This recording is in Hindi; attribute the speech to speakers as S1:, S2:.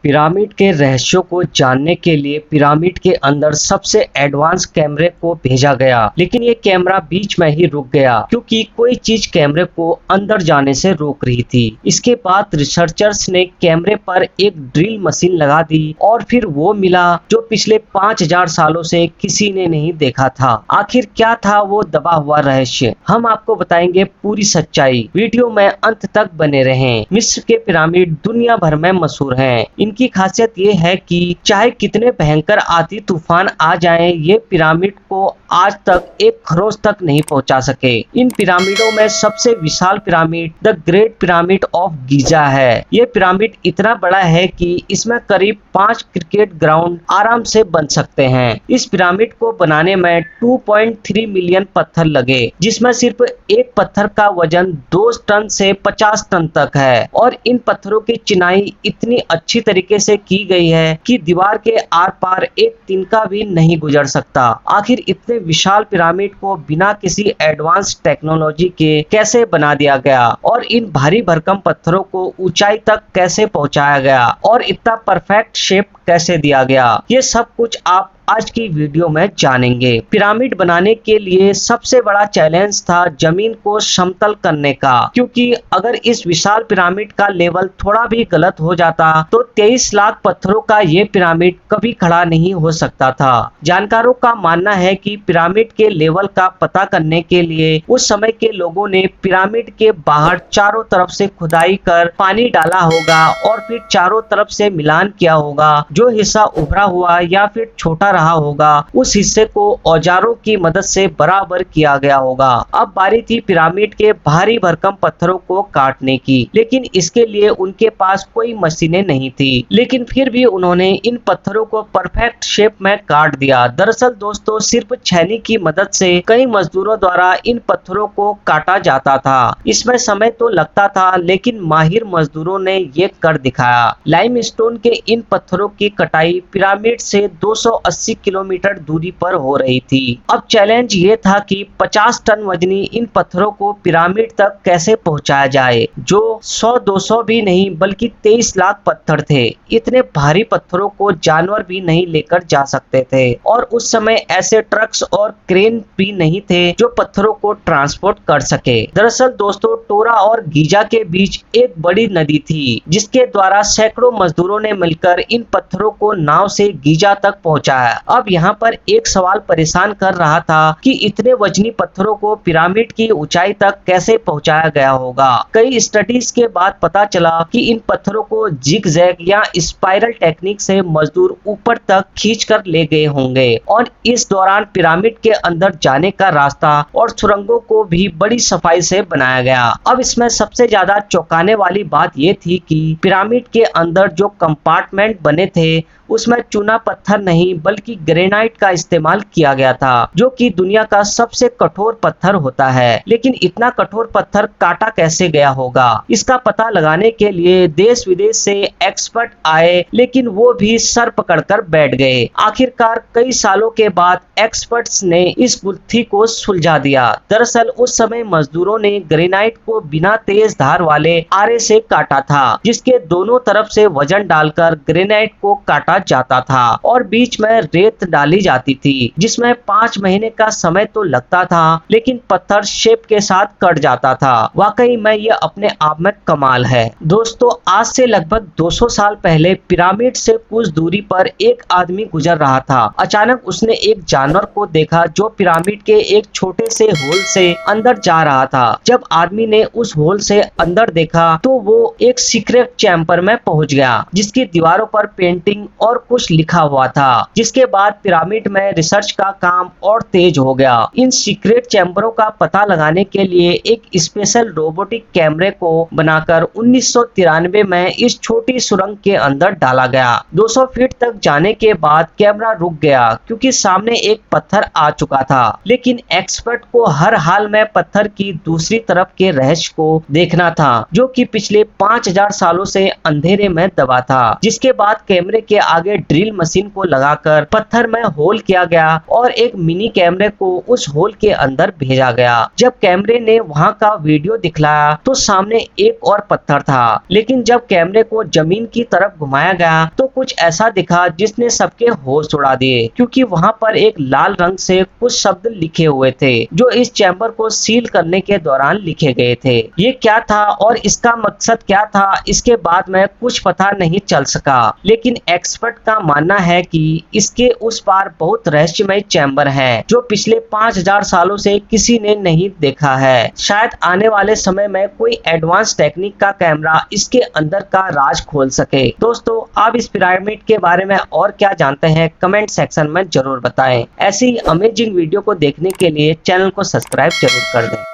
S1: पिरामिड के रहस्यों को जानने के लिए पिरामिड के अंदर सबसे एडवांस कैमरे को भेजा गया, लेकिन ये कैमरा बीच में ही रुक गया क्योंकि कोई चीज कैमरे को अंदर जाने से रोक रही थी। इसके बाद रिसर्चर्स ने कैमरे पर एक ड्रिल मशीन लगा दी और फिर वो मिला जो पिछले 5000 सालों से किसी ने नहीं देखा था। आखिर क्या था वो दबा हुआ रहस्य, हम आपको बताएंगे पूरी सच्चाई। वीडियो में अंत तक बने रहें। मिस्र के पिरामिड दुनिया भर में मशहूर हैं। इनकी खासियत ये है कि चाहे कितने भयंकर आंधी तूफान आ जाएं, ये पिरामिड को आज तक एक खरोंच तक नहीं पहुंचा सके। इन पिरामिडों में सबसे विशाल pyramid the great pyramid of Giza है। ये पिरामिड इतना बड़ा है कि इसमें करीब 5 क्रिकेट ग्राउंड आराम से बन सकते हैं। इस पिरामिड को बनाने में 2.3 मिलियन पत्थर लगे, जिसमें सिर्फ एक पत्थर का वजन 2 टन से 50 टन तक है और इन पत्थरों की चिनाई इतनी अच्छी तरीके से की गई है कि दीवार के आर पार एक तिनका भी नहीं गुजर सकता। आखिर इतने विशाल पिरामिड को बिना किसी एडवांस टेक्नोलॉजी के कैसे बना दिया गया और इन भारी भरकम पत्थरों को ऊंचाई तक कैसे पहुंचाया गया और इतना परफेक्ट शेप कैसे दिया गया, ये सब कुछ आप आज की वीडियो में जानेंगे। पिरामिड बनाने के लिए सबसे बड़ा चैलेंज था जमीन को समतल करने का, क्योंकि अगर इस विशाल पिरामिड का लेवल थोड़ा भी गलत हो जाता तो 23 लाख पत्थरों का ये पिरामिड कभी खड़ा नहीं हो सकता था। जानकारों का मानना है कि पिरामिड के लेवल का पता करने के लिए उस समय के लोगों ने पिरामिड के बाहर चारों तरफ से खुदाई कर पानी डाला होगा और फिर चारों तरफ से मिलान किया होगा। जो हिस्सा उभरा हुआ या फिर छोटा रहा होगा उस हिस्से को औजारों की मदद से बराबर किया गया होगा। अब बारी थी पिरामिड के भारी भरकम पत्थरों को काटने की, लेकिन इसके लिए उनके पास कोई मशीनें नहीं थी। लेकिन फिर भी उन्होंने इन पत्थरों को परफेक्ट शेप में काट दिया। दरअसल दोस्तों, सिर्फ छेनी की मदद से कई मजदूरों द्वारा इन पत्थरों को काटा जाता था। इसमें समय तो लगता था, लेकिन माहिर मजदूरों ने ये कर दिखाया। लाइमस्टोन के इन पत्थरों की कटाई पिरामिड से 280 किलोमीटर दूरी पर हो रही थी। अब चैलेंज ये था कि 50 टन वजनी इन पत्थरों को पिरामिड तक कैसे पहुंचाया जाए, जो 100-200 भी नहीं बल्कि 23 लाख पत्थर थे। इतने भारी पत्थरों को जानवर भी नहीं लेकर जा सकते थे और उस समय ऐसे ट्रक्स और क्रेन भी नहीं थे जो पत्थरों को ट्रांसपोर्ट कर सके। दरअसल दोस्तों, टोरा और गीजा के बीच एक बड़ी नदी थी, जिसके द्वारा सैकड़ों मजदूरों ने मिलकर इन पत्थरों को नाव से गीजा तक पहुंचाया। अब यहाँ पर एक सवाल परेशान कर रहा था कि इतने वजनी पत्थरों को पिरामिड की ऊंचाई तक कैसे पहुंचाया गया होगा। कई स्टडीज के बाद पता चला कि इन पत्थरों को जिग-जैग या स्पाइरल टेक्निक से मजदूर ऊपर तक खींच कर ले गए होंगे और इस दौरान पिरामिड के अंदर जाने का रास्ता और सुरंगों को भी बड़ी सफाई से बनाया गया। अब इसमें सबसे ज्यादा चौंकाने वाली बात ये थी कि पिरामिड के अंदर जो कंपार्टमेंट बने थे उसमें चूना पत्थर नहीं बल्कि ग्रेनाइट का इस्तेमाल किया गया था, जो कि दुनिया का सबसे कठोर पत्थर होता है। लेकिन इतना कठोर पत्थर काटा कैसे गया होगा, इसका पता लगाने के लिए देश विदेश से एक्सपर्ट आए, लेकिन वो भी सर पकड़कर बैठ गए। आखिरकार कई सालों के बाद एक्सपर्ट्स ने इस गुत्थी को सुलझा दिया। दरअसल उस समय मजदूरों ने ग्रेनाइट को बिना तेज धार वाले आरे से काटा था, जिसके दोनों तरफ से वजन डालकर ग्रेनाइट को काटा जाता था और बीच में रेत डाली जाती थी, जिसमें 5 महीने का समय तो लगता था, लेकिन पत्थर शेप के साथ कट जाता था। वाकई में ये अपने आप में कमाल है। दोस्तों, आज से लगभग 200 साल पहले पिरामिड से कुछ दूरी पर एक आदमी गुजर रहा था। अचानक उसने एक जानवर को देखा जो पिरामिड के एक छोटे से होल से अंदर जा रहा था। जब आदमी ने उस होल से अंदर देखा तो वो एक सीक्रेट चैम्बर में पहुंच गया, जिसकी दीवारों पर पेंटिंग और कुछ लिखा हुआ था। जिसके बाद पिरामिड में रिसर्च का काम और तेज हो गया। इन सीक्रेट चैम्बरों का पता लगाने के लिए एक स्पेशल रोबोटिक कैमरे को बनाकर 1993 में इस छोटी सुरंग के अंदर डाला गया। 200 फीट तक जाने के बाद कैमरा रुक गया क्योंकि सामने एक पत्थर आ चुका था, लेकिन एक्सपर्ट को हर हाल में पत्थर की दूसरी तरफ के रहस्य को देखना था, जो कि पिछले 5000 सालों से अंधेरे में दबा था। जिसके बाद कैमरे के आगे ड्रिल मशीन को लगाकर पत्थर में होल किया गया और एक मिनी कैमरे को उस होल के अंदर भेजा गया। जब कैमरे ने वहां का वीडियो दिखलाया तो सामने एक और पत्थर था, लेकिन जब कैमरे को जमीन की तरफ घुमाया गया तो कुछ ऐसा दिखा जिसने सबके होश उड़ा दिए, क्योंकि वहां पर एक लाल रंग से कुछ शब्द लिखे हुए थे जो इस चैम्बर को सील करने के दौरान लिखे गए थे। ये क्या था और इसका मकसद क्या था, इसके बाद में कुछ पता नहीं चल सका, लेकिन एक्सपर्ट का मानना है कि इसके उस पार बहुत रहस्यमय चैम्बर है जो पिछले 5000 सालों से किसी ने नहीं देखा है। शायद आने वाले समय में कोई एडवांस टेक्निक का कैमरा इसके अंदर का राज खोल सके। दोस्तों, आप इस पिरामिड के बारे में और क्या जानते हैं कमेंट सेक्शन में जरूर बताएं। ऐसी अमेजिंग वीडियो को देखने के लिए चैनल को सब्सक्राइब जरूर कर दें।